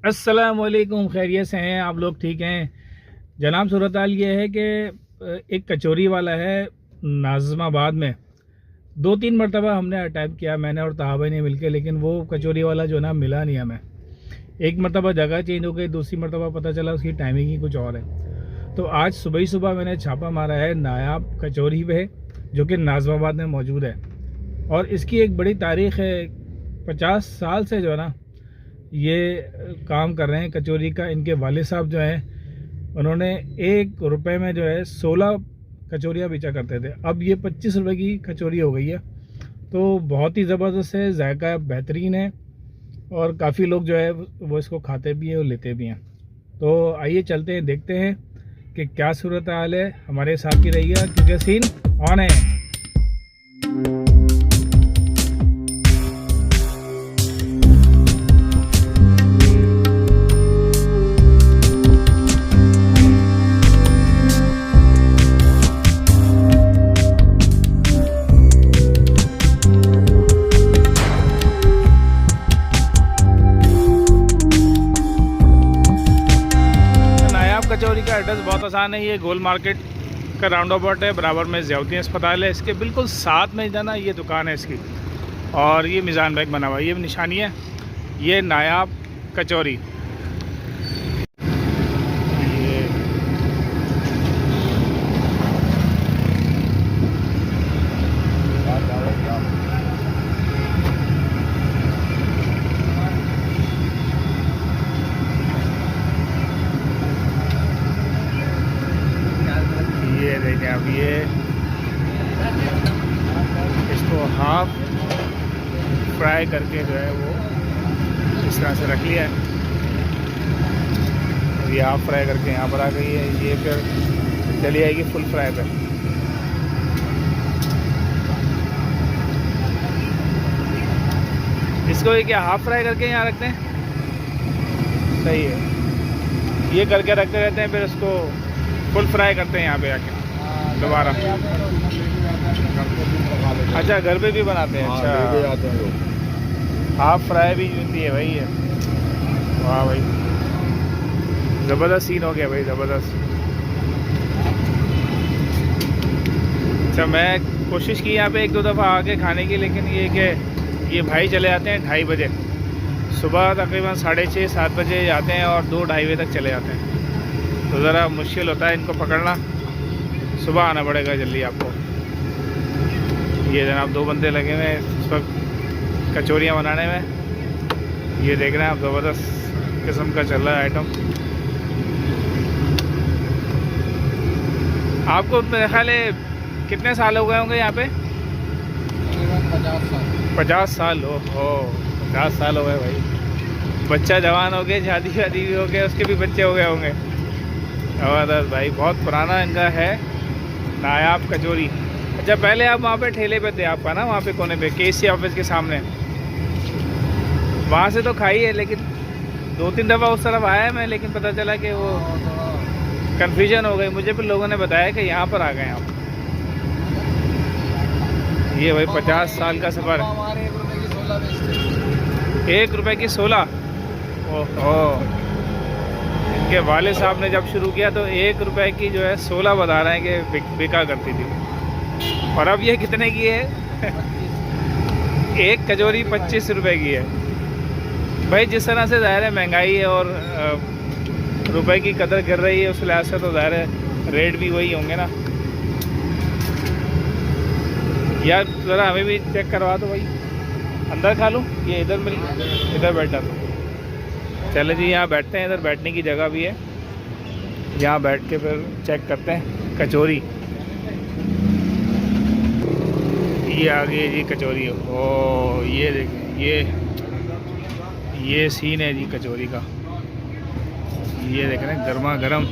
अस्सलाम वालेकुम, खैरियत से हैं आप लोग? ठीक हैं जनाब। सूरत हाल ये है कि एक कचौरी वाला है नाज़िमाबाद में। 2-3 मरतबा हमने अटैम्प्ट किया, मैंने और तहाबा ने मिलकर, लेकिन वो कचौरी वाला जो ना मिला नहीं हमें। एक मरतबा जगह चेंज हो गई, दूसरी मरतबा पता चला उसकी टाइमिंग ही कुछ और है। तो आज सुबह ही सुबह मैंने छापा मारा है नायाब कचौरी पे, जो कि नाज़िमाबाद में मौजूद है। और इसकी एक बड़ी तारीख़ है, 50 साल से जो है ना ये काम कर रहे हैं कचौरी का। इनके वालिद साहब जो हैं उन्होंने 1 रुपए में जो है 16 कचौरियाँ बेचा करते थे। अब ये 25 रुपए की कचौरी हो गई है। तो बहुत ही ज़बरदस्त है, जायका बेहतरीन है और काफ़ी लोग जो है वो इसको खाते भी हैं और लेते भी हैं। तो आइए चलते हैं, देखते हैं कि क्या सूरत हाल है। हमारे साथ ही रहिएगा क्योंकि सीन ऑन है। कचौरी का एड्रेस बहुत आसान है। ये गोल मार्केट का राउंड अबाउट है, बराबर में ज़ियाउद्दीन अस्पताल है, इसके बिल्कुल साथ में जाना ये दुकान है इसकी। और ये मिज़ान बैग बना हुआ है, ये निशानी है, ये नायाब कचौरी। ये देखें, अब ये इसको हाफ फ्राई करके जो है वो इस तरह से रख लिया है। ये हाफ फ्राई करके यहाँ पर आ गई है, ये फिर चली आएगी फुल फ्राई पे। इसको ये क्या हाफ फ्राई करके यहाँ रखते हैं? सही है, ये करके रखते रहते हैं, फिर इसको फुल फ्राई करते हैं यहाँ पे आके दोबारा। अच्छा, घर पे भी बनाते हैं? अच्छा, हाफ फ्राई भी मिलती है भाई। है वाह भाई, ज़बरदस्त सीन हो गया भाई, ज़बरदस्त। अच्छा, मैं कोशिश की यहाँ पे 1-2 दफ़ा आके खाने की, लेकिन ये भाई चले जाते हैं 2:30 बजे सुबह, तकरीबन 6:30-7 बजे जाते हैं और 2-2:30 बजे तक चले जाते हैं। तो ज़रा मुश्किल होता है इनको पकड़ना, सुबह आना पड़ेगा जल्दी आपको। ये जनाब 2 बंदे लगे हुए हैं इस वक्त कचौरियाँ बनाने में। ये देख रहे हैं आप, ज़बरदस्त किस्म का चल रहा है आइटम। आपको मेरे ख्याल है कितने साल हो गए होंगे यहाँ पे? 50 साल। हो 50 साल हो गए भाई। बच्चा जवान हो गए, शादी भी हो गए, उसके भी बच्चे हो गए होंगे। ज़बरदस्त भाई, बहुत पुराना इनका है नायाब कचौरी। अच्छा, पहले आप वहाँ पे ठेले पे थे आपका ना, वहाँ पे कोने पे KC ऑफिस के सामने, वहाँ से तो खाई है, लेकिन 2-3 दफ़ा उस तरफ आया मैं, लेकिन पता चला कि वो कन्फ्यूजन हो गई मुझे, फिर लोगों ने बताया कि यहाँ पर आ गए आप। ये भाई 50 साल का सफ़र है। 1 रुपए की 16। ओह, इनके वाले साहब ने जब शुरू किया तो 1 रुपए की जो है 16 बता रहे हैं कि बिका करती थी। और अब ये कितने की है? एक कचौरी 25 रुपए की है भाई। जिस तरह से ज़ाहिर है महंगाई है और रुपए की कदर गिर रही है, उस लिहाज से तो ज़ाहिर है रेट भी वही होंगे ना। यार ज़रा हमें भी चेक करवा दो भाई, अंदर खा लूँ? ये इधर बैठा तो चले जी, यहाँ बैठते हैं, इधर बैठने की जगह भी है, यहाँ बैठ के फिर चेक करते हैं कचौरी। ये आ गई जी कचौरी। ओ ये देखें, ये सीन है जी कचौरी का। ये देख रहे हैं, गर्मा गर्म।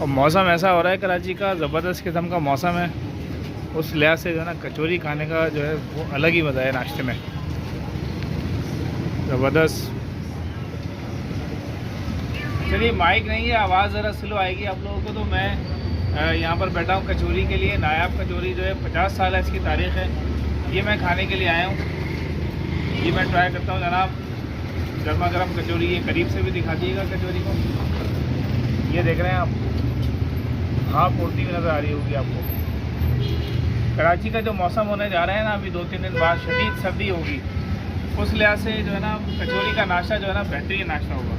और मौसम ऐसा हो रहा है कराची का, ज़बरदस्त किस्म का मौसम है, उस लिहाज से जो है ना कचौरी खाने का जो है वो अलग ही मज़ा है नाश्ते में, ज़बरदस्त। चलिए, माइक नहीं है, आवाज़ ज़रा स्लो आएगी आप लोगों को। तो मैं यहाँ पर बैठा हूँ कचौरी के लिए। नायाब कचौरी जो है 50 साल है इसकी तारीख़ है। ये मैं खाने के लिए आया हूँ, ये मैं ट्राई करता हूँ जनाब। गर्मा गर्म कचौरी, ये करीब से भी दिखा दीजिएगा कचौरी को। ये देख रहे हैं आप, भाप उड़ती हुई नज़र आ रही होगी आपको। कराची का जो मौसम होने जा रहा है ना, अभी 2-3 दिन बाद शदीद सर्दी होगी, उस लिहाज से जो है ना कचौरी का नाश्ता जो है ना बेहतरीन नाश्ता होगा।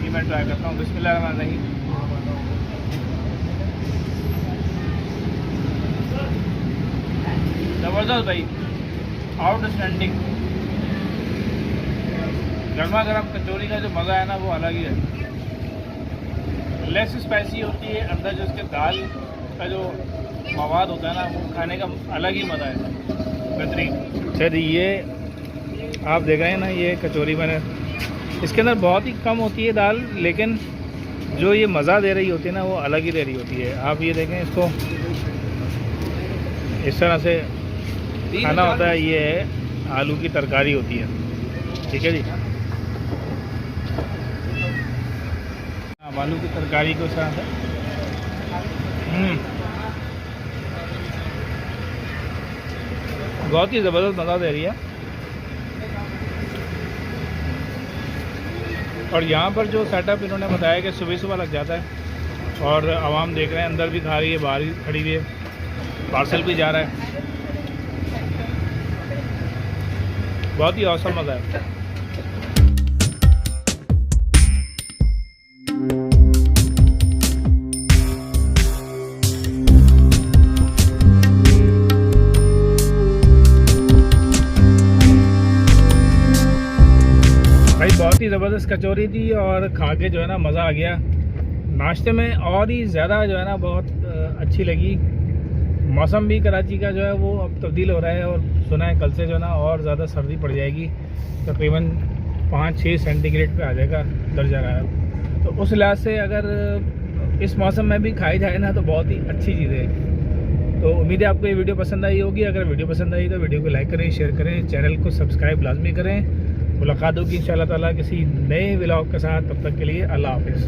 ये मैं ट्राई करता हूँ। बिस्मिल्लाहिर्रहमानिर्रहीम। ज़बरदस्त भाई, आउटस्टैंडिंग। गर्मा गर्म कचौरी का जो मज़ा है ना वो अलग ही है। लेस स्पाइसी होती है, अंदर जो उसके दाल का जो मवाद होता है ना वो खाने का अलग ही मज़ा है, बेहतरीन। सर ये आप देख रहे हैं ना, ये कचौरी मैंने, इसके अंदर बहुत ही कम होती है दाल, लेकिन जो ये मज़ा दे रही होती है ना वो अलग ही दे रही होती है। आप ये देखें, इसको इस तरह से खाना होता है। ये है आलू की तरकारी होती है, ठीक है जी। अब आलू की तरकारी को इस तरह से बहुत ही ज़बरदस्त मज़ा दे रही है। और यहाँ पर जो सेटअप इन्होंने बताया कि सुबह सुबह लग जाता है, और आवाम देख रहे हैं अंदर भी खा रही है, बाहर भी खड़ी हुई है, पार्सल भी जा रहा है। बहुत ही औसम मज़ा है। भाई बहुत ही ज़बरदस्त कचौरी थी, और खा के जो है ना मज़ा आ गया। नाश्ते में और ही ज़्यादा जो है ना बहुत अच्छी लगी। मौसम भी कराची का जो है वो अब तब्दील हो रहा है, और सुना है कल से जो है ना और ज़्यादा सर्दी पड़ जाएगी, तकरीबन 5-6 सेंटीग्रेड पे आ जाएगा दर्जा रहा है। तो उस लिहाज से अगर इस मौसम में भी खाई जाए ना तो बहुत ही अच्छी चीज़ है। तो उम्मीद है आपको ये वीडियो पसंद आई होगी। अगर वीडियो पसंद आई तो वीडियो को लाइक करें, शेयर करें, चैनल को सब्सक्राइब लाजमी करें। मुलाकात होगी इंशाअल्लाह ताला किसी नए व्लॉग के साथ। तब तक के लिए अल्लाह हाफिज़।